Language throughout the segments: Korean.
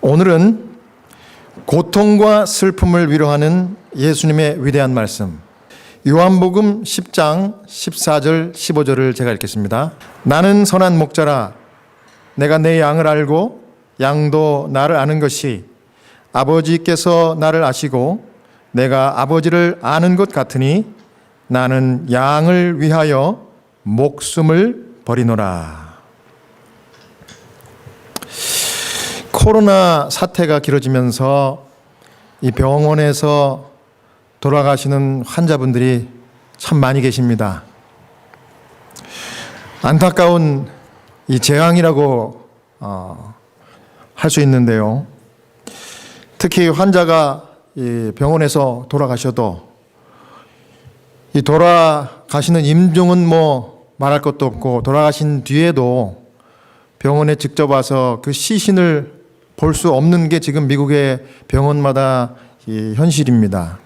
오늘은 고통과 슬픔을 위로하는 예수님의 위대한 말씀, 요한복음 10장 14절 15절을 제가 읽겠습니다. 나는 선한 목자라. 내가 내 양을 알고 양도 나를 아는 것이 아버지께서 나를 아시고 내가 아버지를 아는 것 같으니 나는 양을 위하여 목숨을 버리노라. 코로나 사태가 길어지면서 이 병원에서 돌아가시는 환자분들이 참 많이 계십니다. 안타까운 이 재앙이라고 할 수 있는데요. 특히 환자가 이 병원에서 돌아가셔도 이 돌아가시는 임종은 뭐 말할 것도 없고 돌아가신 뒤에도 병원에 직접 와서 그 시신을 볼 수 없는 게 지금 미국의 병원마다 이 현실입니다.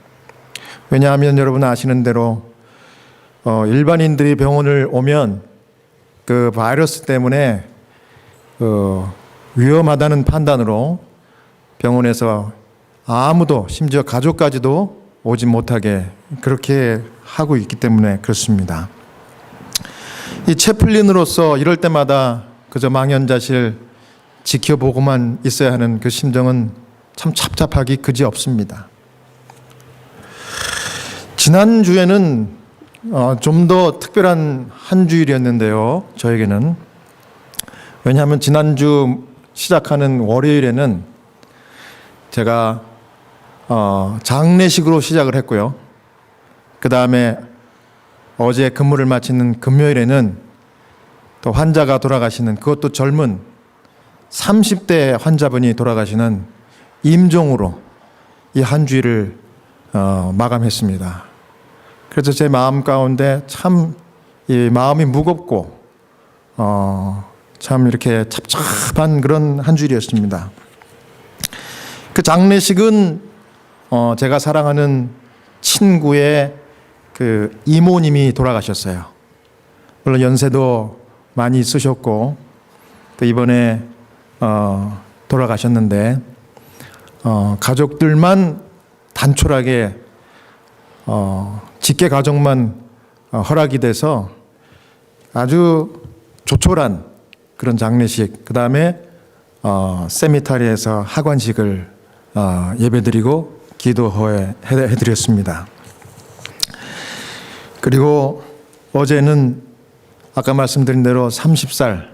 왜냐하면 여러분 아시는 대로 일반인들이 병원을 오면 그 바이러스 때문에 위험하다는 판단으로 병원에서 아무도 심지어 가족까지도 오지 못하게 그렇게 하고 있기 때문에 그렇습니다. 이 채플린으로서 이럴 때마다 그저 망연자실 지켜보고만 있어야 하는 그 심정은 참 답답하기 그지없습니다. 지난주에는 좀 더 특별한 한 주일이었는데요. 저에게는. 왜냐하면 지난주 시작하는 월요일에는 제가 장례식으로 시작을 했고요. 그 다음에 어제 근무를 마치는 금요일에는 또 환자가 돌아가시는, 그것도 젊은 30대 환자분이 돌아가시는 임종으로 이 한 주일을 마감했습니다. 그래서 제 마음 가운데 참 이 마음이 무겁고 참 이렇게 찹찹한 그런 한 주일이었습니다. 그 장례식은 제가 사랑하는 친구의 그 이모님이 돌아가셨어요. 물론 연세도 많이 있으셨고 또 이번에 돌아가셨는데 가족들만 단촐하게 직계 가족만 허락이 돼서 아주 조촐한 그런 장례식, 그 다음에 세미타리에서 하관식을 예배드리고 기도해드렸습니다. 그리고 어제는 아까 말씀드린 대로 30살,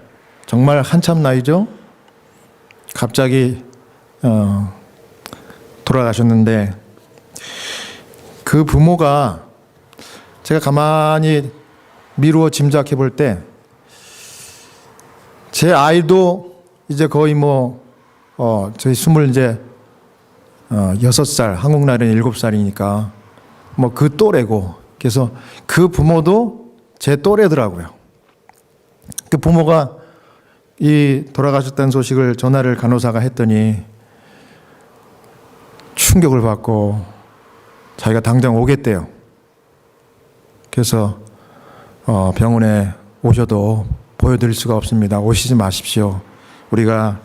정말 한참 나이죠. 갑자기 돌아가셨는데 그 부모가 제가 가만히 미루어 짐작해 볼 때 제 아이도 이제 거의 저희 6살, 한국 나이는 7살이니까 그 또래고, 그래서 그 부모도 제 또래더라고요. 그 부모가 이 돌아가셨다는 소식을 전화를 간호사가 했더니 충격을 받고 자기가 당장 오겠대요. 그래서 병원에 오셔도 보여드릴 수가 없습니다. 오시지 마십시오. 우리가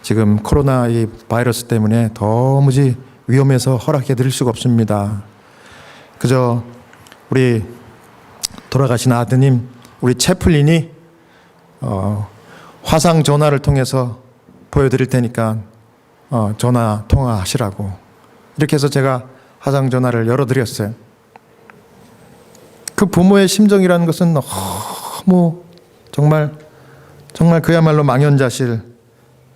지금 코로나 이 바이러스 때문에 도무지 위험해서 허락해드릴 수가 없습니다. 그저 우리 돌아가신 아드님, 우리 채플린이 화상 전화를 통해서 보여드릴 테니까 전화 통화하시라고, 이렇게 해서 제가 화상 전화를 열어드렸어요. 그 부모의 심정이라는 것은 너무 정말 그야말로 망연자실,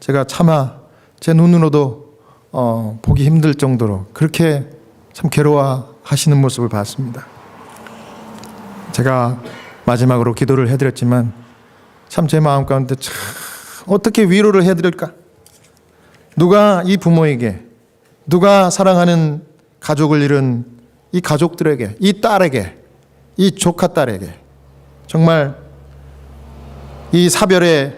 제가 차마 제 눈으로도 보기 힘들 정도로 그렇게 참 괴로워하시는 모습을 봤습니다. 제가 마지막으로 기도를 해드렸지만 참 제 마음 가운데 참 어떻게 위로를 해드릴까? 누가 이 부모에게, 누가 사랑하는 가족을 잃은 이 가족들에게, 이 딸에게, 이 조카 딸에게 정말 이 사별의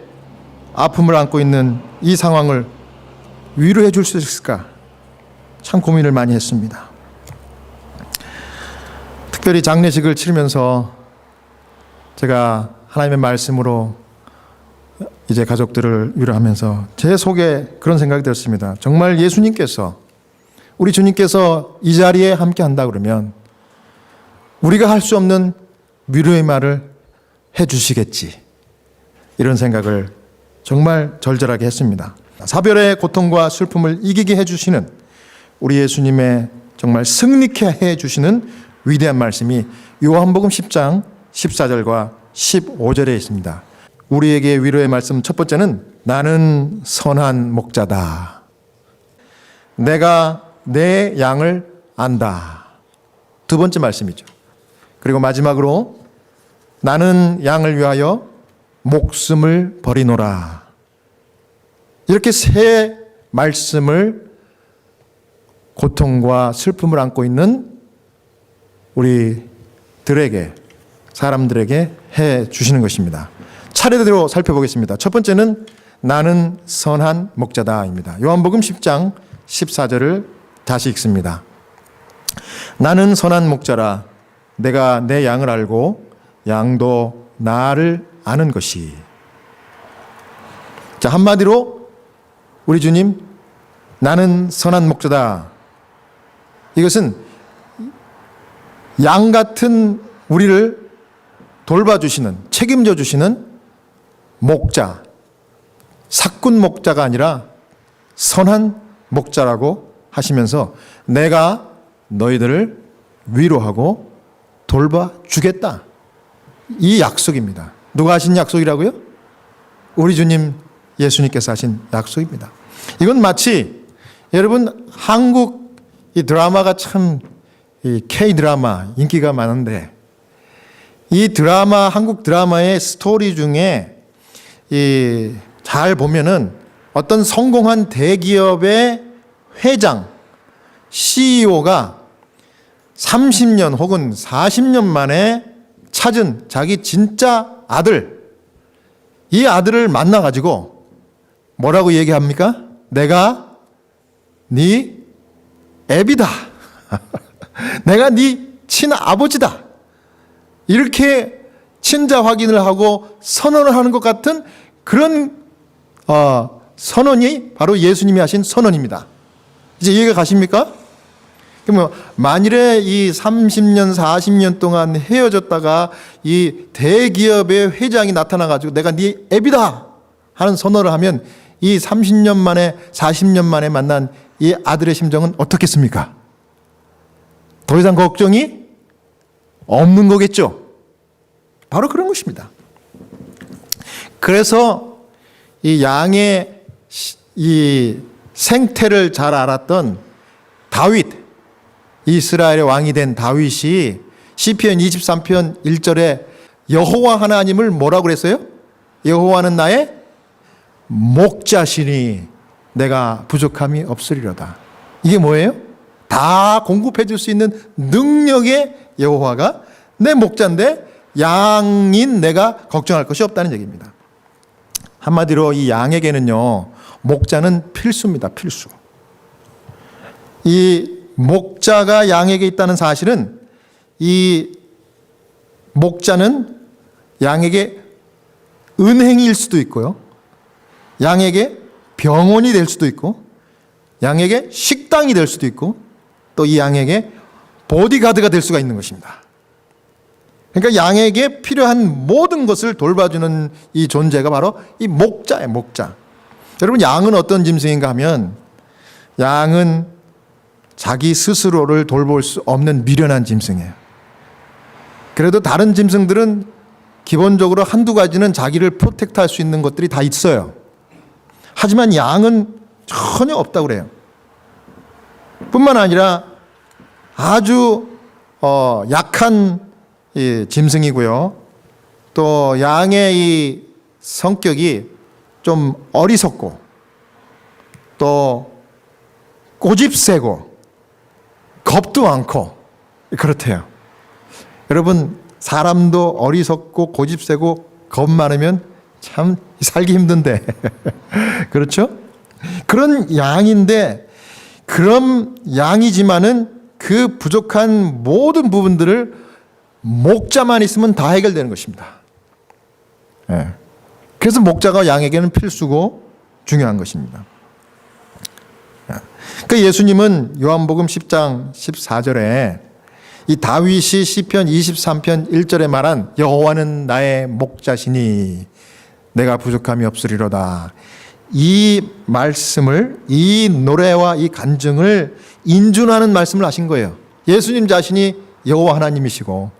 아픔을 안고 있는 이 상황을 위로해 줄 수 있을까? 참 고민을 많이 했습니다. 특별히 장례식을 치르면서 제가 하나님의 말씀으로 이제 가족들을 위로하면서 제 속에 그런 생각이 들었습니다. 정말 예수님께서, 우리 주님께서 이 자리에 함께 한다 그러면 우리가 할 수 없는 위로의 말을 해 주시겠지. 이런 생각을 정말 절절하게 했습니다. 사별의 고통과 슬픔을 이기게 해 주시는 우리 예수님의 정말 승리케 해 주시는 위대한 말씀이 요한복음 10장 14절과 15절에 있습니다. 우리에게 위로의 말씀 첫 번째는 나는 선한 목자다. 내가 내 양을 안다. 두 번째 말씀이죠. 그리고 마지막으로 나는 양을 위하여 목숨을 버리노라. 이렇게 세 말씀을 고통과 슬픔을 안고 있는 우리들에게, 사람들에게 해 주시는 것입니다. 차례대로 살펴보겠습니다. 첫 번째는 나는 선한 목자다입니다. 요한복음 10장 14절을 다시 읽습니다. 나는 선한 목자라. 내가 내 양을 알고 양도 나를 아는 것이. 자, 한마디로 우리 주님, 나는 선한 목자다. 이것은 양 같은 우리를 돌봐주시는, 책임져 주시는 목자, 사꾼 목자가 아니라 선한 목자라고 하시면서 내가 너희들을 위로하고 돌봐주겠다. 이 약속입니다. 누가 하신 약속이라고요? 우리 주님 예수님께서 하신 약속입니다. 이건 마치 여러분 한국 이 드라마가 참 이 K-드라마 인기가 많은데 이 드라마, 한국 드라마의 스토리 중에 이 잘 보면은 어떤 성공한 대기업의 회장, CEO가 30년 혹은 40년 만에 찾은 자기 진짜 아들, 이 아들을 만나가지고 뭐라고 얘기합니까? 내가 네 애비다. 내가 네 친아버지다. 이렇게 친자 확인을 하고 선언을 하는 것 같은 그런 선언이 바로 예수님이 하신 선언입니다. 이제 이해가 가십니까? 그러면 만일에 이 30년, 40년 동안 헤어졌다가 이 대기업의 회장이 나타나가지고 내가 네 애비다 하는 선언을 하면 이 30년 만에, 40년 만에 만난 이 아들의 심정은 어떻겠습니까? 더 이상 걱정이 없는 거겠죠. 바로 그런 것입니다. 그래서 이 양의 이 생태를 잘 알았던 다윗, 이스라엘의 왕이 된 다윗이 시편 23편 1절에 여호와 하나님을 뭐라고 그랬어요? 여호와는 나의 목자시니 내가 부족함이 없으리로다. 이게 뭐예요? 다 공급해 줄 수 있는 능력의 여호와가 내 목자인데 양인 내가 걱정할 것이 없다는 얘기입니다. 한마디로 이 양에게는요, 목자는 필수입니다. 필수. 이 목자가 양에게 있다는 사실은 이 목자는 양에게 은행일 수도 있고요. 양에게 병원이 될 수도 있고 양에게 식당이 될 수도 있고 또 이 양에게 보디가드가 될 수가 있는 것입니다. 그러니까 양에게 필요한 모든 것을 돌봐주는 이 존재가 바로 이 목자예요. 목자. 여러분, 양은 어떤 짐승인가 하면 양은 자기 스스로를 돌볼 수 없는 미련한 짐승이에요. 그래도 다른 짐승들은 기본적으로 한두 가지는 자기를 프로텍트할 수 있는 것들이 다 있어요. 하지만 양은 전혀 없다고 그래요. 뿐만 아니라 아주 약한 이 짐승이고요. 또 양의 이 성격이 좀 어리석고 또 고집세고 겁도 많고 그렇대요. 여러분, 사람도 어리석고 고집세고 겁 많으면 참 살기 힘든데 그렇죠? 그런 양인데 그런 양이지만은 그 부족한 모든 부분들을 목자만 있으면 다 해결되는 것입니다. 네. 그래서 목자가 양에게는 필수고 중요한 것입니다. 그 예수님은 요한복음 10장 14절에 이 다윗이 시편 23편 1절에 말한 여호와는 나의 목자시니 내가 부족함이 없으리로다. 이 말씀을, 이 노래와 이 간증을 인준하는 말씀을 하신 거예요. 예수님 자신이 여호와 하나님이시고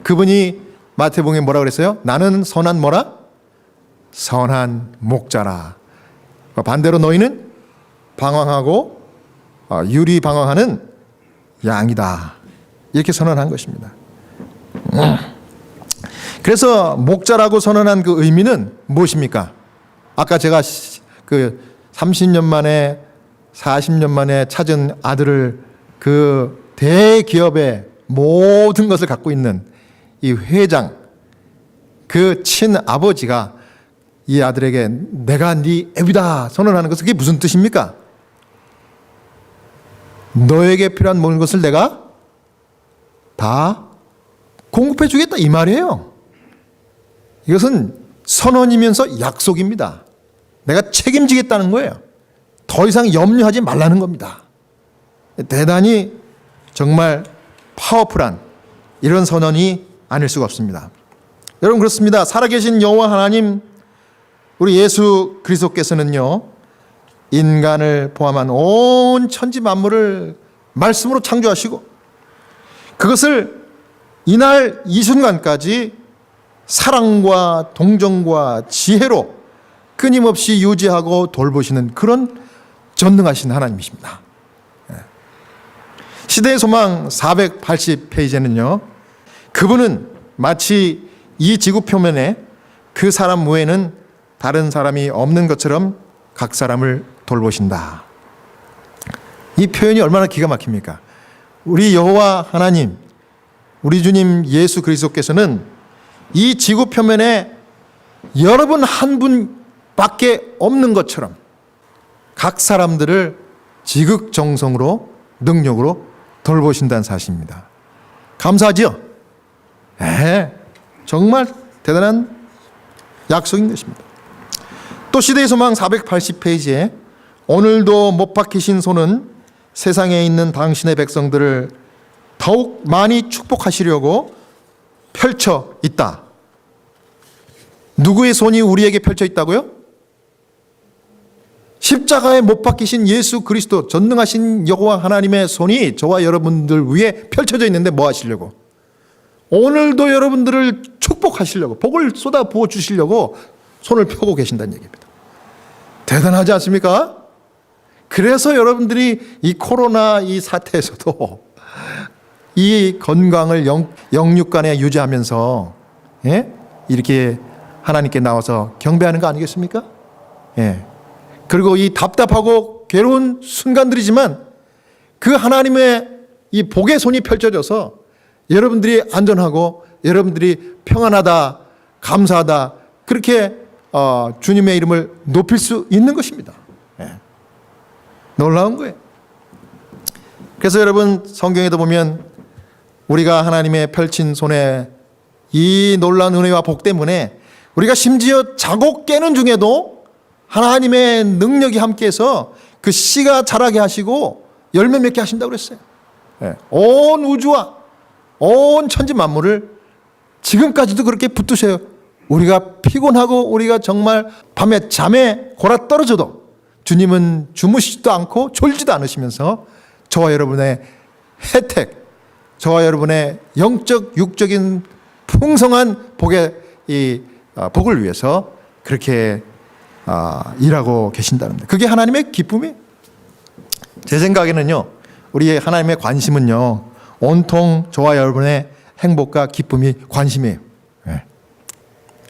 그분이 마태복음에 뭐라 그랬어요? 나는 선한 뭐라? 선한 목자라. 반대로 너희는 방황하고 유리 방황하는 양이다. 이렇게 선언한 것입니다. 그래서 목자라고 선언한 그 의미는 무엇입니까? 아까 제가 그 30년 만에 40년 만에 찾은 아들을 그 대기업의 모든 것을 갖고 있는 이 회장, 그 친아버지가 이 아들에게 내가 네 애비다 선언하는 것은 그게 무슨 뜻입니까? 너에게 필요한 모든 것을 내가 다 공급해 주겠다 이 말이에요. 이것은 선언이면서 약속입니다. 내가 책임지겠다는 거예요. 더 이상 염려하지 말라는 겁니다. 대단히 정말 파워풀한 이런 선언이 아닐 수가 없습니다. 여러분 그렇습니다. 살아계신 여호와 하나님 우리 예수 그리스도께서는요 인간을 포함한 온 천지 만물을 말씀으로 창조하시고 그것을 이날 이 순간까지 사랑과 동정과 지혜로 끊임없이 유지하고 돌보시는 그런 전능하신 하나님이십니다. 시대의 소망 480페이지에는요 그분은 마치 이 지구 표면에 그 사람 외에는 다른 사람이 없는 것처럼 각 사람을 돌보신다. 이 표현이 얼마나 기가 막힙니까? 우리 여호와 하나님, 우리 주님 예수 그리스도께서는 이 지구 표면에 여러분 한 분밖에 없는 것처럼 각 사람들을 지극정성으로 능력으로 돌보신다는 사실입니다. 감사하지요? 정말 대단한 약속인 것입니다. 또 시대의 소망 480페이지에 오늘도 못 박히신 손은 세상에 있는 당신의 백성들을 더욱 많이 축복하시려고 펼쳐 있다. 누구의 손이 우리에게 펼쳐 있다고요? 십자가에 못 박히신 예수 그리스도 전능하신 여호와 하나님의 손이 저와 여러분들 위에 펼쳐져 있는데 뭐 하시려고? 오늘도 여러분들을 축복하시려고 복을 쏟아 부어 주시려고 손을 펴고 계신다는 얘기입니다. 대단하지 않습니까? 그래서 여러분들이 이 코로나 이 사태에서도 이 건강을 영육간에 유지하면서 이렇게 하나님께 나와서 경배하는 거 아니겠습니까? 그리고 이 답답하고 괴로운 순간들이지만 그 하나님의 이 복의 손이 펼쳐져서 여러분들이 안전하고 여러분들이 평안하다, 감사하다 그렇게 주님의 이름을 높일 수 있는 것입니다. 놀라운 거예요. 그래서 여러분 성경에도 보면 우리가 하나님의 펼친 손에 이 놀라운 은혜와 복 때문에 우리가 심지어 자고 깨는 중에도 하나님의 능력이 함께해서 그 씨가 자라게 하시고 열매 맺게 하신다고 그랬어요. 온 우주와 온 천지 만물을 지금까지도 그렇게 붙드셔요. 우리가 피곤하고 우리가 정말 밤에 잠에 골아 떨어져도 주님은 주무시지도 않고 졸지도 않으시면서 저와 여러분의 혜택, 저와 여러분의 영적 육적인 풍성한 복의 이 복을 위해서 그렇게 일하고 계신다는 겁니다. 그게 하나님의 기쁨이에요. 제 생각에는요, 우리 하나님의 관심은요, 온통 저와 여러분의 행복과 기쁨이 관심이에요.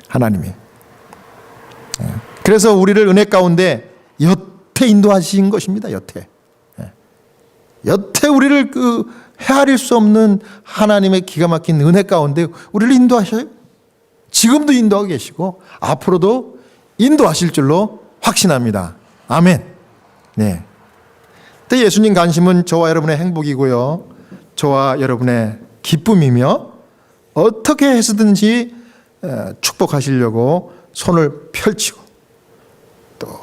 하나님이. 그래서 우리를 은혜 가운데 여태 인도하신 것입니다. 여태 우리를 그 헤아릴 수 없는 하나님의 기가 막힌 은혜 가운데 우리를 인도하셔요. 지금도 인도하고 계시고 앞으로도 인도하실 줄로 확신합니다. 아멘. 네. 근데 예수님 관심은 저와 여러분의 행복이고요, 저와 여러분의 기쁨이며 어떻게 해서든지 축복하시려고 손을 펼치고 또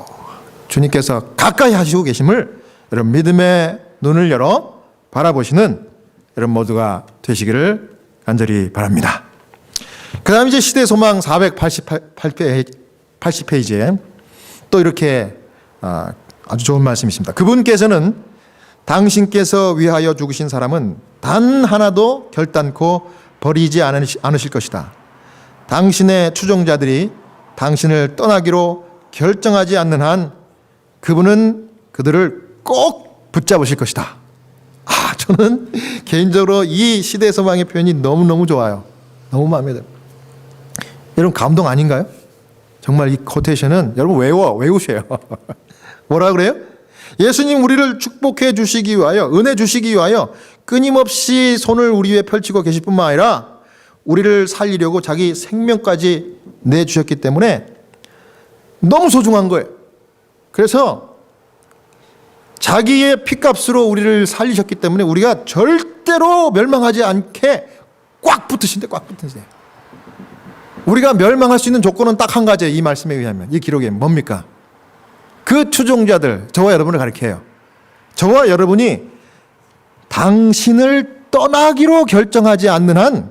주님께서 가까이 하시고 계심을 여러분 믿음의 눈을 열어 바라보시는 여러분 모두가 되시기를 간절히 바랍니다. 그 다음 이제 시대 소망 488페이지에 또 이렇게 아주 좋은 말씀이 있습니다. 그분께서는 당신께서 위하여 죽으신 사람은 단 하나도 결단코 버리지 않으실 것이다. 당신의 추종자들이 당신을 떠나기로 결정하지 않는 한 그분은 그들을 꼭 붙잡으실 것이다. 저는 개인적으로 이 시대 소망의 표현이 너무너무 좋아요. 너무 마음에 들어요. 여러분 감동 아닌가요? 정말 이 코테이션은 여러분 외우세요. 뭐라 그래요? 예수님 우리를 축복해 주시기 위하여, 은혜 주시기 위하여 끊임없이 손을 우리 위에 펼치고 계실 뿐만 아니라 우리를 살리려고 자기 생명까지 내주셨기 때문에 너무 소중한 거예요. 그래서 자기의 피값으로 우리를 살리셨기 때문에 우리가 절대로 멸망하지 않게 꽉 붙으신데. 우리가 멸망할 수 있는 조건은 딱 한 가지예요. 이 말씀에 의하면, 이 기록에 뭡니까? 그 추종자들, 저와 여러분을 가리켜요. 저와 여러분이 당신을 떠나기로 결정하지 않는 한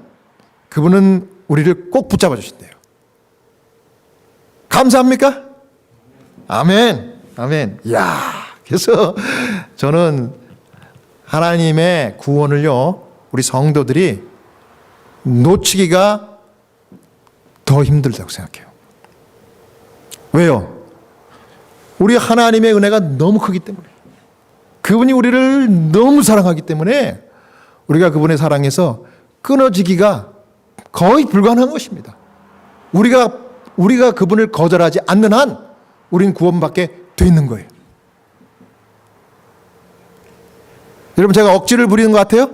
그분은 우리를 꼭 붙잡아 주신대요. 감사합니까? 아멘. 그래서 저는 하나님의 구원을요, 우리 성도들이 놓치기가 더 힘들다고 생각해요. 왜요? 우리 하나님의 은혜가 너무 크기 때문에, 그분이 우리를 너무 사랑하기 때문에 우리가 그분의 사랑에서 끊어지기가 거의 불가능한 것입니다. 우리가 그분을 거절하지 않는 한 우린 구원받게 돼 있는 거예요. 여러분 제가 억지를 부리는 것 같아요?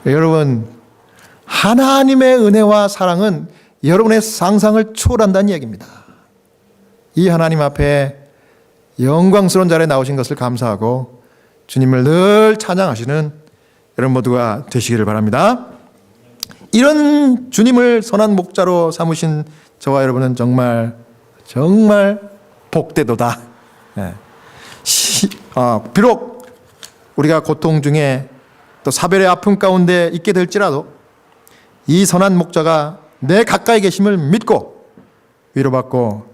여러분 하나님의 은혜와 사랑은 여러분의 상상을 초월한다는 이야기입니다. 이 하나님 앞에 영광스러운 자리에 나오신 것을 감사하고 주님을 늘 찬양하시는 여러분 모두가 되시기를 바랍니다. 이런 주님을 선한 목자로 삼으신 저와 여러분은 정말 복되도다. 비록 우리가 고통 중에 또 사별의 아픔 가운데 있게 될지라도 이 선한 목자가 내 가까이 계심을 믿고 위로받고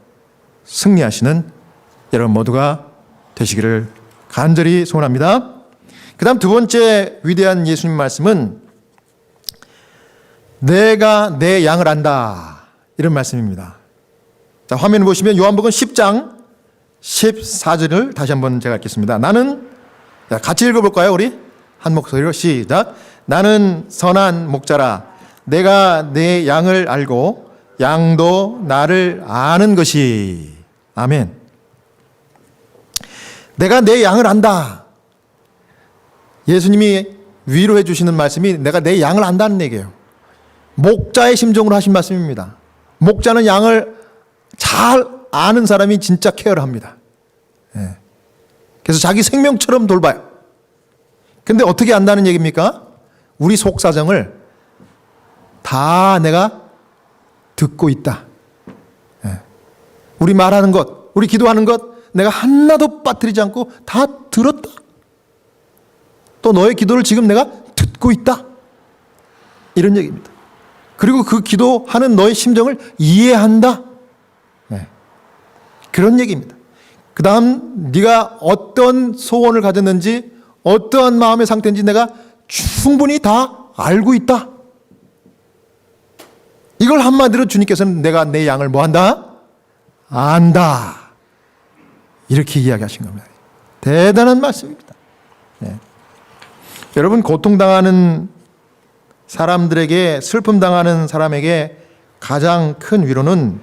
승리하시는 여러분 모두가 되시기를 간절히 소원합니다. 그 다음 두 번째 위대한 예수님 말씀은 내가 내 양을 안다, 이런 말씀입니다. 자, 화면 보시면 요한복음 10장 14절을 다시 한번 제가 읽겠습니다. 같이 읽어볼까요? 우리 한 목소리로 시작. 나는 선한 목자라. 내가 내 양을 알고 양도 나를 아는 것이. 아멘. 내가 내 양을 안다. 예수님이 위로해 주시는 말씀이 내가 내 양을 안다는 얘기예요. 목자의 심정으로 하신 말씀입니다. 목자는 양을 잘 아는 사람이 진짜 케어를 합니다. 그래서 자기 생명처럼 돌봐요. 근데 어떻게 안다는 얘기입니까? 우리 속사정을 다 내가 듣고 있다. 우리 말하는 것, 우리 기도하는 것 내가 하나도 빠뜨리지 않고 다 들었다. 또 너의 기도를 지금 내가 듣고 있다. 이런 얘기입니다. 그리고 그 기도하는 너의 심정을 이해한다. 그런 얘기입니다. 그 다음 네가 어떤 소원을 가졌는지 어떠한 마음의 상태인지 내가 충분히 다 알고 있다. 이걸 한마디로 주님께서는 내가 내 양을 뭐한다? 안다. 이렇게 이야기하신 겁니다. 대단한 말씀입니다. 여러분 고통당하는 사람들에게, 슬픔당하는 사람에게 가장 큰 위로는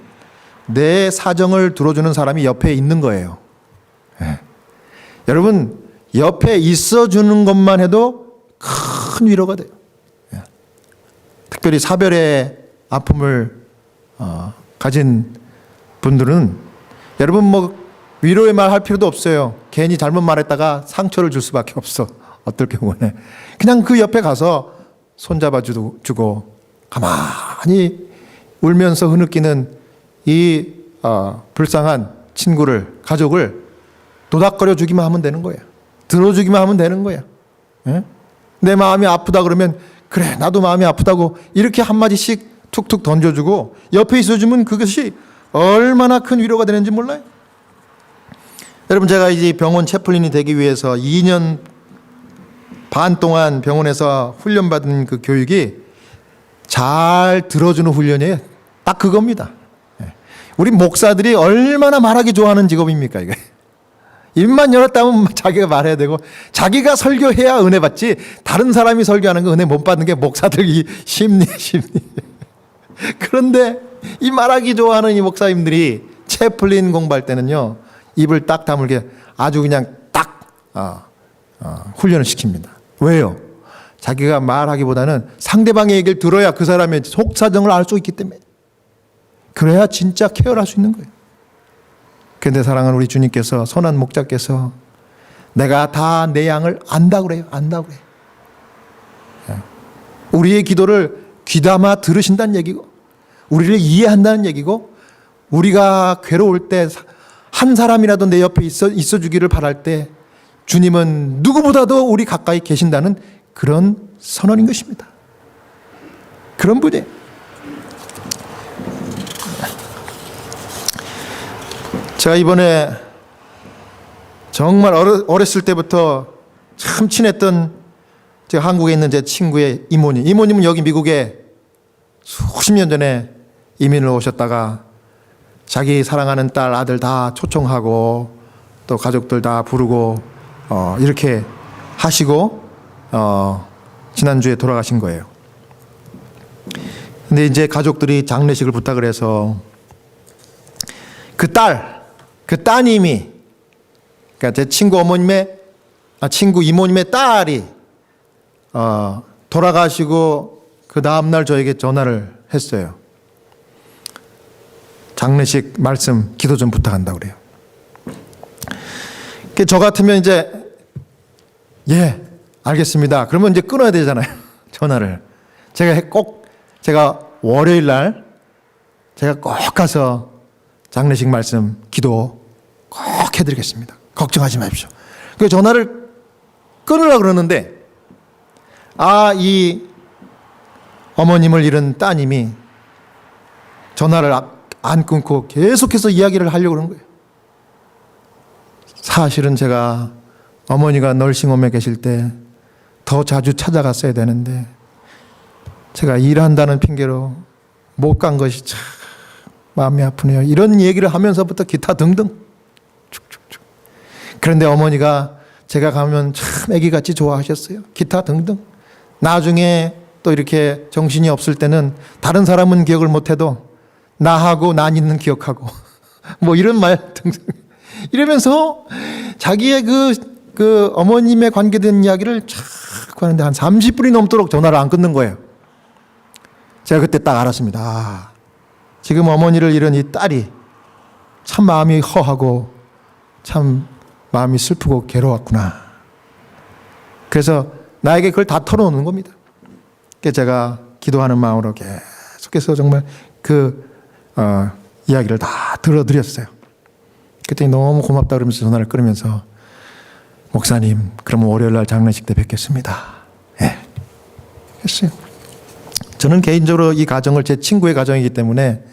내 사정을 들어주는 사람이 옆에 있는 거예요. 여러분 옆에 있어주는 것만 해도 큰 위로가 돼요. 특별히 사별의 아픔을 가진 분들은 여러분 위로의 말 할 필요도 없어요. 괜히 잘못 말했다가 상처를 줄 수밖에 없어. 어떨 경우는 그냥 그 옆에 가서 손잡아 주고 가만히 울면서 흐느끼는 이 불쌍한 친구를, 가족을 도닥거려 주기만 하면 되는 거예요. 들어주기만 하면 되는 거예요. 예? 내 마음이 아프다 그러면 그래 나도 마음이 아프다고 이렇게 한마디씩 툭툭 던져주고 옆에 있어주면 그것이 얼마나 큰 위로가 되는지 몰라요. 여러분, 제가 이제 병원 채플린이 되기 위해서 2년 반 동안 병원에서 훈련받은 그 교육이 잘 들어주는 훈련이에요. 딱 그겁니다. 우리 목사들이 얼마나 말하기 좋아하는 직업입니까 이게. 입만 열었다면 자기가 말해야 되고 자기가 설교해야 은혜 받지, 다른 사람이 설교하는 거 은혜 못 받는 게 목사들 이 심리. 그런데 이 말하기 좋아하는 이 목사님들이 채플린 공부할 때는요, 입을 딱 다물게 아주 그냥 딱 훈련을 시킵니다. 왜요? 자기가 말하기보다는 상대방의 얘기를 들어야 그 사람의 속사정을 알 수 있기 때문에. 그래야 진짜 케어를 할 수 있는 거예요. 그런데 사랑하는 우리 주님께서, 선한 목자께서 내가 다 내 양을 안다고 그래요. 안다고 그래요. 우리의 기도를 귀담아 들으신다는 얘기고, 우리를 이해한다는 얘기고, 우리가 괴로울 때 한 사람이라도 내 옆에 있어 주기를 바랄 때 주님은 누구보다도 우리 가까이 계신다는 그런 선언인 것입니다. 그런 분이에요. 제가 이번에 정말 어렸을 때부터 참 친했던 제가 한국에 있는 제 친구의 이모님은 여기 미국에 수십 년 전에 이민을 오셨다가 자기 사랑하는 딸, 아들 다 초청하고 또 가족들 다 부르고 이렇게 하시고 지난주에 돌아가신 거예요. 근데 이제 가족들이 장례식을 부탁을 해서 그 따님이, 그러니까 제 친구 이모님의 딸이 돌아가시고 그 다음날 저에게 전화를 했어요. 장례식 말씀 기도 좀 부탁한다고 그래요. 저 같으면 이제 예 알겠습니다. 그러면 이제 끊어야 되잖아요. 전화를. 제가 월요일 날 제가 꼭 가서 장례식 말씀 기도 꼭 해드리겠습니다. 걱정하지 마십시오. 그 전화를 끊으려고 그러는데 이 어머님을 잃은 따님이 전화를 안 끊고 계속해서 이야기를 하려고 그러는 거예요. 사실은 제가 어머니가 널싱홈에 계실 때 더 자주 찾아갔어야 되는데 제가 일한다는 핑계로 못 간 것이 참 마음이 아프네요. 이런 얘기를 하면서부터 기타 등등 축축축. 그런데 어머니가 제가 가면 참 애기같이 좋아하셨어요. 기타 등등. 나중에 또 이렇게 정신이 없을 때는 다른 사람은 기억을 못해도 나하고 난 있는 기억하고 뭐 이런 말 등등 이러면서 자기의 그 어머님에 관계된 이야기를 자꾸 하는데 한 30분이 넘도록 전화를 안 끊는 거예요. 제가 그때 딱 알았습니다. 지금 어머니를 잃은 이 딸이 참 마음이 허하고 참 마음이 슬프고 괴로웠구나. 그래서 나에게 그걸 다 털어놓는 겁니다. 그래서 제가 기도하는 마음으로 계속해서 정말 이야기를 다 들어드렸어요. 그랬더니 너무 고맙다 그러면서 전화를 끊으면서 목사님, 그러면 월요일 날 장례식 때 뵙겠습니다. 예. 했어요. 저는 개인적으로 이 가정을 제 친구의 가정이기 때문에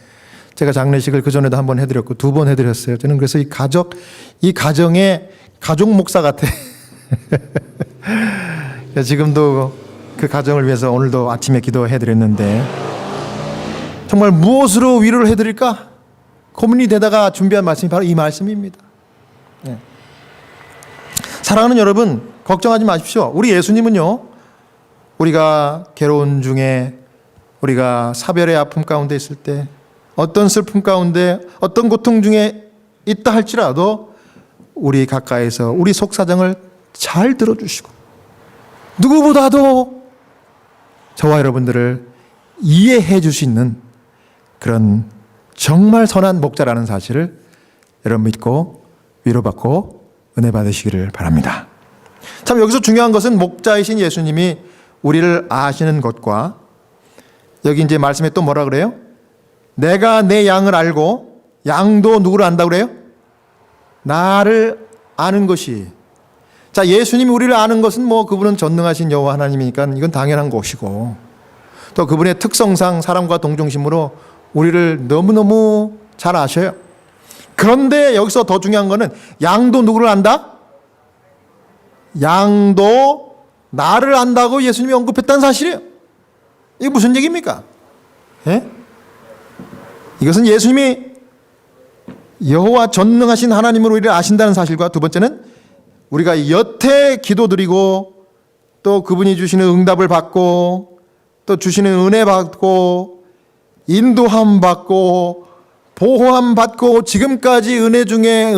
제가 장례식을 그 전에도 한 번 해드렸고 2번 해드렸어요. 저는 그래서 이 가정의 가족 목사 같아. 지금도 그 가정을 위해서 오늘도 아침에 기도해드렸는데 정말 무엇으로 위로를 해드릴까 고민이 되다가 준비한 말씀이 바로 이 말씀입니다. 네. 사랑하는 여러분, 걱정하지 마십시오. 우리 예수님은요, 우리가 괴로운 중에, 우리가 사별의 아픔 가운데 있을 때, 어떤 슬픔 가운데, 어떤 고통 중에 있다 할지라도 우리 가까이서 우리 속사정을 잘 들어주시고 누구보다도 저와 여러분들을 이해해 줄 수 있는 그런 정말 선한 목자라는 사실을 여러분 믿고 위로받고 은혜 받으시기를 바랍니다. 참 여기서 중요한 것은 목자이신 예수님이 우리를 아시는 것과 여기 이제 말씀에 또 뭐라 그래요? 내가 내 양을 알고 양도 누구를 안다고 그래요? 나를 아는 것이. 자, 예수님이 우리를 아는 것은 뭐 그분은 전능하신 여호와 하나님이니까 이건 당연한 것이고, 또 그분의 특성상 사람과 동정심으로 우리를 너무너무 잘 아셔요. 그런데 여기서 더 중요한 거는 양도 누구를 안다? 양도 나를 안다고 예수님이 언급했다는 사실이에요. 이게 무슨 얘기입니까? 예? 이것은 예수님이 여호와 전능하신 하나님으로 우리를 아신다는 사실과, 두 번째는 우리가 여태 기도드리고 또 그분이 주시는 응답을 받고 또 주시는 은혜 받고 인도함 받고 보호함 받고 지금까지 은혜 중에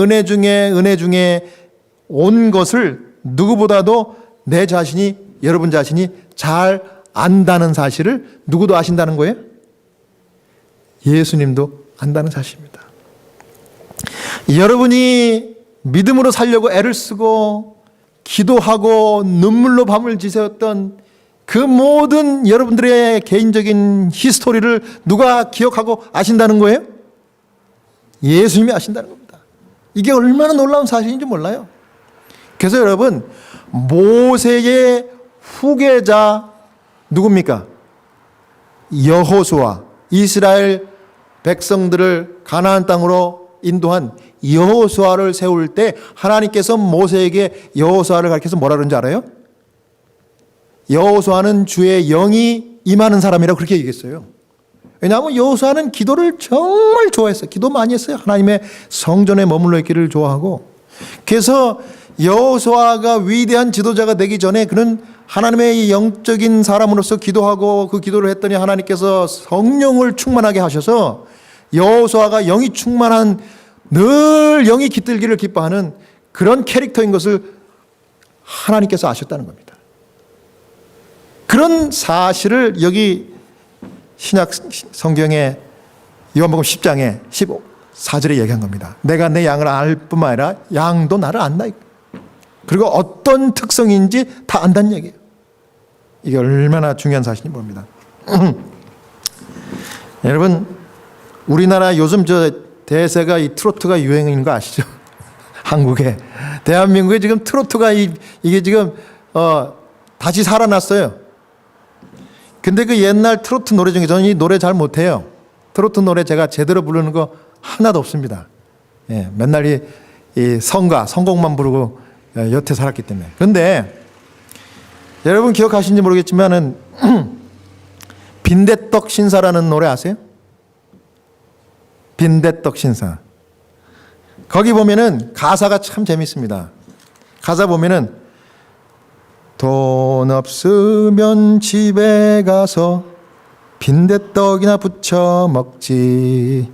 온 것을 누구보다도 내 자신이, 여러분 자신이 잘 안다는 사실을 누구도 아신다는 거예요? 예수님도 안다는 사실입니다. 여러분이 믿음으로 살려고 애를 쓰고 기도하고 눈물로 밤을 지새웠던 그 모든 여러분들의 개인적인 히스토리를 누가 기억하고 아신다는 거예요? 예수님이 아신다는 겁니다. 이게 얼마나 놀라운 사실인지 몰라요. 그래서 여러분, 모세의 후계자 누굽니까? 여호수아, 이스라엘 백성들을 가나안 땅으로 인도한 여호수아를 세울 때 하나님께서 모세에게 여호수아를 가르쳐서 뭐라 그런지 알아요? 여호수아는 주의 영이 임하는 사람이라고 그렇게 얘기했어요. 왜냐하면 여호수아는 기도를 정말 좋아했어요. 기도 많이 했어요. 하나님의 성전에 머물러 있기를 좋아하고. 그래서 여호수아가 위대한 지도자가 되기 전에 그는 하나님의 영적인 사람으로서 기도하고 그 기도를 했더니 하나님께서 성령을 충만하게 하셔서 여호수아가 영이 충만한, 늘 영이 깃들기를 기뻐하는 그런 캐릭터인 것을 하나님께서 아셨다는 겁니다. 그런 사실을 여기 신약 성경의 요한복음 10장에 14절에 얘기한 겁니다. 내가 내 양을 알 뿐만 아니라 양도 나를 안다. 그리고 어떤 특성인지 다 안다는 얘기예요. 이게 얼마나 중요한 사실인지 모릅니다. 여러분, 우리나라 요즘 저 대세가 이 트로트가 유행인 거 아시죠? 한국에, 대한민국에 지금 트로트가 이게 지금 다시 살아났어요. 근데 그 옛날 트로트 노래 중에 저는 이 노래 잘 못해요. 트로트 노래 제가 제대로 부르는 거 하나도 없습니다. 예, 맨날 이 성곡만 부르고 여태 살았기 때문에. 그런데 여러분 기억하시는지 모르겠지만은 빈대떡 신사라는 노래 아세요? 빈대떡 신사. 거기 보면은 가사가 참 재밌습니다. 가사 보면은 돈 없으면 집에 가서 빈대떡이나 부쳐 먹지,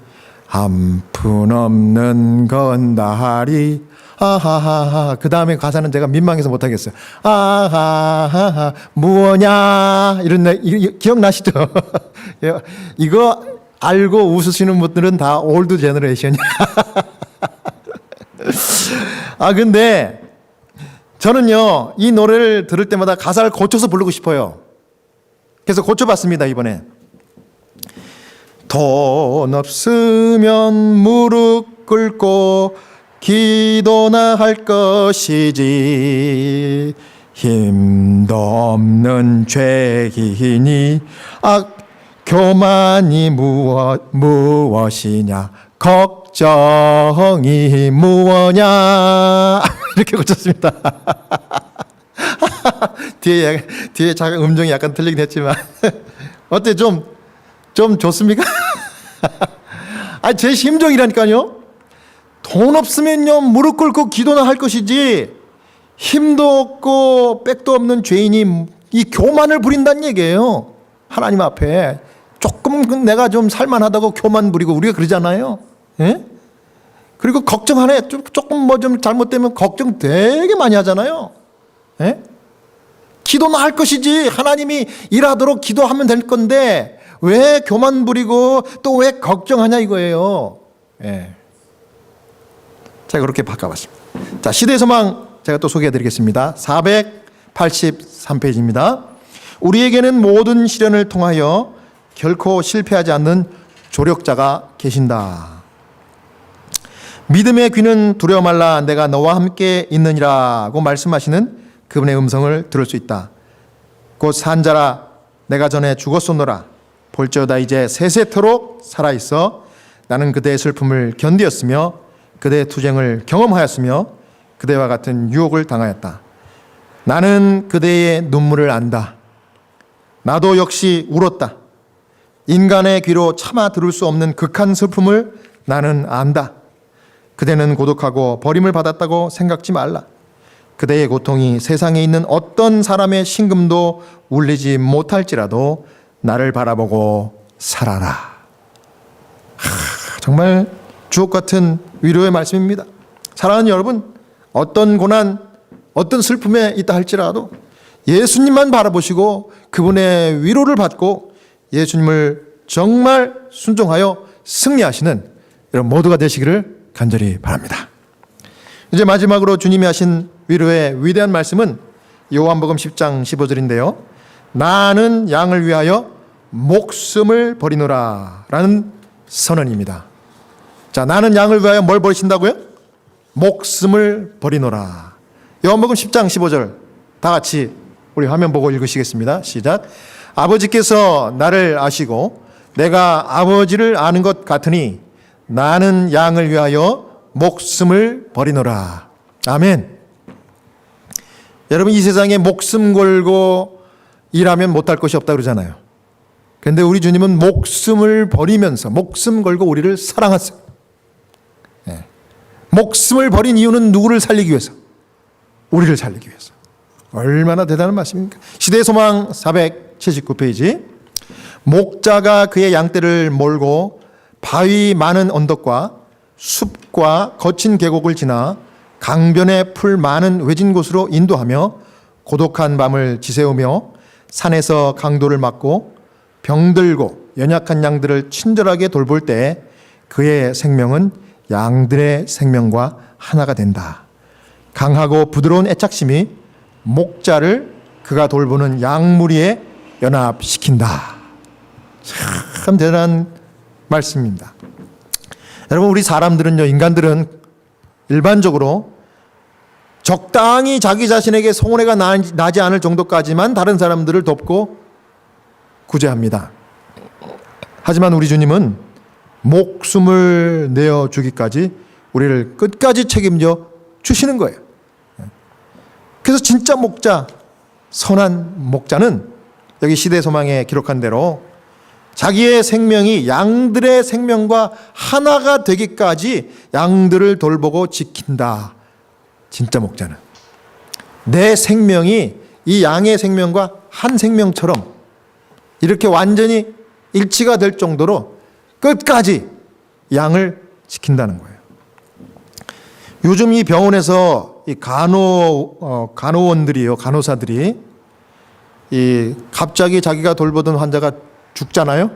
한 푼 없는 건다리 아하하하. 그 다음에 가사는 제가 민망해서 못하겠어요. 아하하하 무엇냐, 이런 기억나시죠? 이거 알고 웃으시는 분들은 다 올드 제너레이션이야. 근데 저는요, 이 노래를 들을 때마다 가사를 고쳐서 부르고 싶어요. 그래서 고쳐봤습니다, 이번에. 돈 없으면 무릎 꿇고 기도나 할 것이지, 힘도 없는 죄인이 교만이 무엇이냐, 걱정이 무엇냐. 이렇게 고쳤습니다. 뒤에 잠깐 음정이 약간 틀리긴 했지만 어때? 좀 좋습니까? 제 심정이라니까요. 돈 없으면요 무릎 꿇고 기도나 할 것이지, 힘도 없고 백도 없는 죄인이 이 교만을 부린다는 얘기예요. 하나님 앞에 조금 내가 좀 살만하다고 교만 부리고, 우리가 그러잖아요. 예? 그리고 걱정하네. 조금 뭐 좀 잘못되면 걱정 되게 많이 하잖아요. 예? 기도나 할 것이지, 하나님이 일하도록 기도하면 될 건데 왜 교만 부리고 또 왜 걱정하냐 이거예요. 예. 제가 그렇게 바꿔봤습니다. 자, 시대의 소망 제가 또 소개해드리겠습니다. 483페이지입니다. 우리에게는 모든 시련을 통하여 결코 실패하지 않는 조력자가 계신다. 믿음의 귀는 두려워 말라 내가 너와 함께 있느니라고 말씀하시는 그분의 음성을 들을 수 있다. 곧 산자라 내가 전에 죽었었노라 볼지어다 이제 세세토록 살아있어 나는 그대의 슬픔을 견디었으며 그대의 투쟁을 경험하였으며 그대와 같은 유혹을 당하였다. 나는 그대의 눈물을 안다. 나도 역시 울었다. 인간의 귀로 차마 들을 수 없는 극한 슬픔을 나는 안다. 그대는 고독하고 버림을 받았다고 생각지 말라. 그대의 고통이 세상에 있는 어떤 사람의 심금도 울리지 못할지라도 나를 바라보고 살아라. 정말 주옥 같은 위로의 말씀입니다. 사랑하는 여러분, 어떤 고난, 어떤 슬픔에 있다 할지라도 예수님만 바라보시고 그분의 위로를 받고 예수님을 정말 순종하여 승리하시는 여러분 모두가 되시기를 간절히 바랍니다. 이제 마지막으로 주님이 하신 위로의 위대한 말씀은 요한복음 10장 15절인데요. 나는 양을 위하여 목숨을 버리노라 라는 선언입니다. 자, 나는 양을 위하여 뭘 버리신다고요? 목숨을 버리노라. 요한복음 10장 15절 다 같이 우리 화면 보고 읽으시겠습니다. 시작. 아버지께서 나를 아시고 내가 아버지를 아는 것 같으니 나는 양을 위하여 목숨을 버리노라. 아멘. 여러분, 이 세상에 목숨 걸고 일하면 못할 것이 없다 그러잖아요. 그런데 우리 주님은 목숨을 버리면서 목숨 걸고 우리를 사랑하세요. 네. 목숨을 버린 이유는 누구를 살리기 위해서? 우리를 살리기 위해서. 얼마나 대단한 말씀입니까? 시대의 소망 479페이지. 목자가 그의 양떼를 몰고 바위 많은 언덕과 숲과 거친 계곡을 지나 강변의 풀 많은 외진 곳으로 인도하며 고독한 밤을 지새우며 산에서 강도를 막고 병들고 연약한 양들을 친절하게 돌볼 때 그의 생명은 양들의 생명과 하나가 된다. 강하고 부드러운 애착심이 목자를 그가 돌보는 양무리에 연합시킨다. 참 대단한 말씀입니다. 여러분, 우리 사람들은요, 인간들은 일반적으로 적당히 자기 자신에게 손해가 나지 않을 정도까지만 다른 사람들을 돕고 구제합니다. 하지만 우리 주님은 목숨을 내어주기까지 우리를 끝까지 책임져 주시는 거예요. 그래서 진짜 목자, 선한 목자는 여기 시대 소망에 기록한 대로 자기의 생명이 양들의 생명과 하나가 되기까지 양들을 돌보고 지킨다. 진짜 목자는 내 생명이 이 양의 생명과 한 생명처럼 이렇게 완전히 일치가 될 정도로 끝까지 양을 지킨다는 거예요. 요즘 이 병원에서 이 간호원들이요, 간호사들이 이 갑자기 자기가 돌보던 환자가 죽잖아요.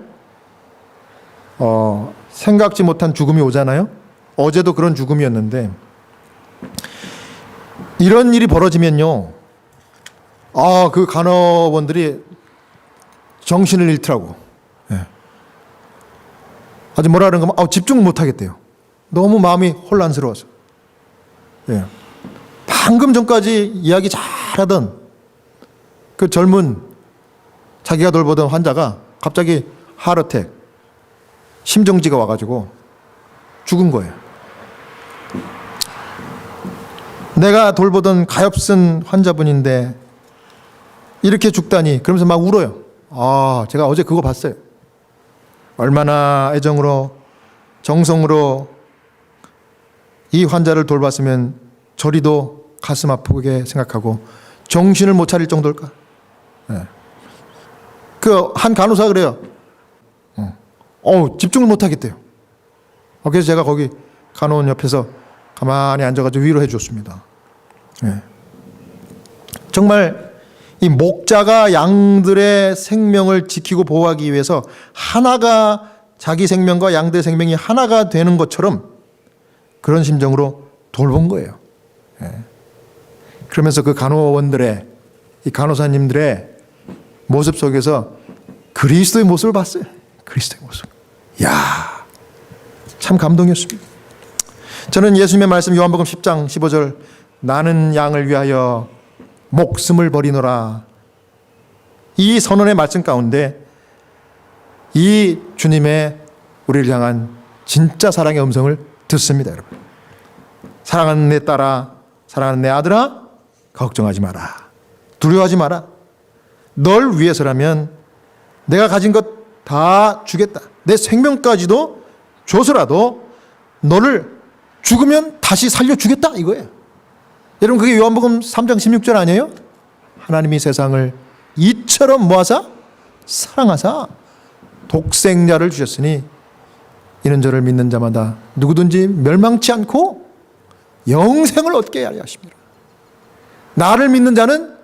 생각지 못한 죽음이 오잖아요. 어제도 그런 죽음이었는데 이런 일이 벌어지면요, 그 간호원들이 정신을 잃더라고. 예. 아주 뭐라 그러는가, 집중을 못 하겠대요. 너무 마음이 혼란스러워서. 예. 방금 전까지 이야기 잘하던 그 젊은 자기가 돌보던 환자가 갑자기 하트어택, 심정지가 와가지고 죽은 거예요. 내가 돌보던 가엾은 환자분인데 이렇게 죽다니, 그러면서 막 울어요. 제가 어제 그거 봤어요. 얼마나 애정으로 정성으로 이 환자를 돌봤으면 저리도 가슴 아프게 생각하고 정신을 못 차릴 정도일까. 네. 그 한 간호사 그래요. 집중을 못 하겠대요. 그래서 제가 거기 간호원 옆에서 가만히 앉아가지고 위로해 줬습니다. 네. 정말 이 목자가 양들의 생명을 지키고 보호하기 위해서 하나가, 자기 생명과 양들의 생명이 하나가 되는 것처럼 그런 심정으로 돌본 거예요. 네. 그러면서 그 간호원들의, 이 간호사님들의 모습 속에서 그리스도의 모습을 봤어요. 그리스도의 모습. 야, 참 감동이었습니다. 저는 예수님의 말씀 요한복음 10장 15절 나는 양을 위하여 목숨을 버리노라, 이 선언의 말씀 가운데 이 주님의 우리를 향한 진짜 사랑의 음성을 듣습니다. 여러분, 사랑하는 내 딸아, 사랑하는 내 아들아, 걱정하지 마라, 두려워하지 마라. 널 위해서라면 내가 가진 것 다 주겠다. 내 생명까지도 줘서라도 너를 죽으면 다시 살려주겠다, 이거예요. 여러분, 그게 요한복음 3장 16절 아니에요? 하나님이 세상을 이처럼 모아사 사랑하사 독생자를 주셨으니 이는 저를 믿는 자마다 누구든지 멸망치 않고 영생을 얻게 하려 하십니다. 나를 믿는 자는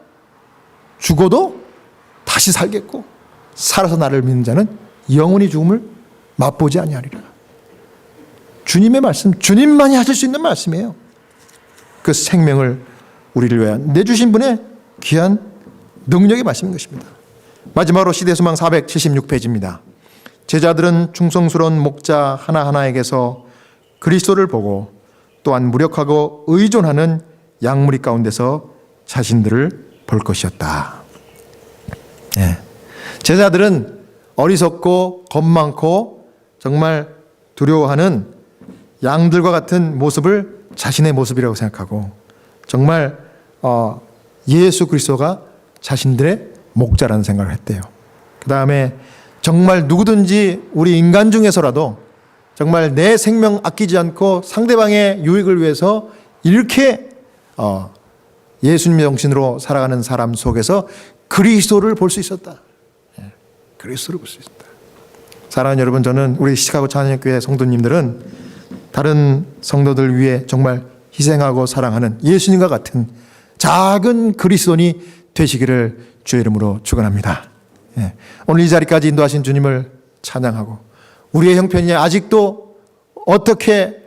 죽어도 다시 살겠고 살아서 나를 믿는 자는 영원히 죽음을 맛보지 아니하리라. 주님의 말씀, 주님만이 하실 수 있는 말씀이에요. 그 생명을 우리를 위해 내주신 분의 귀한 능력의 말씀인 것입니다. 마지막으로 시대소망 476페이지입니다. 제자들은 충성스러운 목자 하나하나에게서 그리스도를 보고 또한 무력하고 의존하는 양무리 가운데서 자신들을 볼 것이었다. 네. 제자들은 어리석고 겁 많고 정말 두려워하는 양들과 같은 모습을 자신의 모습이라고 생각하고 정말 예수 그리스도가 자신들의 목자라는 생각을 했대요. 그 다음에 정말 누구든지 우리 인간 중에서라도 정말 내 생명 아끼지 않고 상대방의 유익을 위해서 이렇게 예수님의 정신으로 살아가는 사람 속에서 그리스도를 볼 수 있었다. 그리스도를 볼 수 있었다. 사랑하는 여러분, 저는 우리 시카고 찬양교회 성도님들은 다른 성도들 위해 정말 희생하고 사랑하는 예수님과 같은 작은 그리스도인이 되시기를 주의 이름으로 축원합니다. 오늘 이 자리까지 인도하신 주님을 찬양하고 우리의 형편이 아직도 어떻게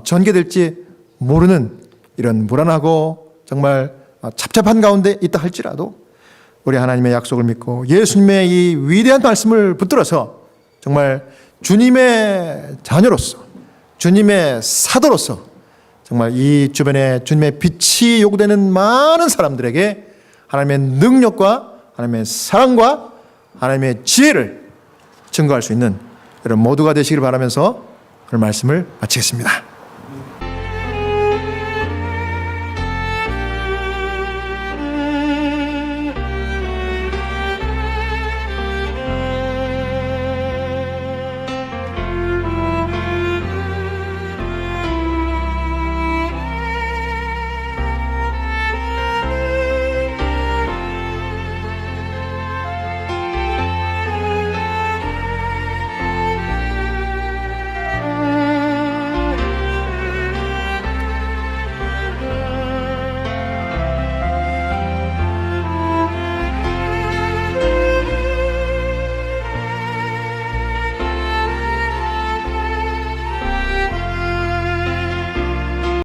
전개될지 모르는 이런 불안하고 정말 잡잡한 가운데 있다 할지라도 우리 하나님의 약속을 믿고 예수님의 이 위대한 말씀을 붙들어서 정말 주님의 자녀로서 주님의 사도로서 정말 이 주변에 주님의 빛이 요구되는 많은 사람들에게 하나님의 능력과 하나님의 사랑과 하나님의 지혜를 증거할 수 있는 여러분 모두가 되시길 바라면서 오늘 말씀을 마치겠습니다.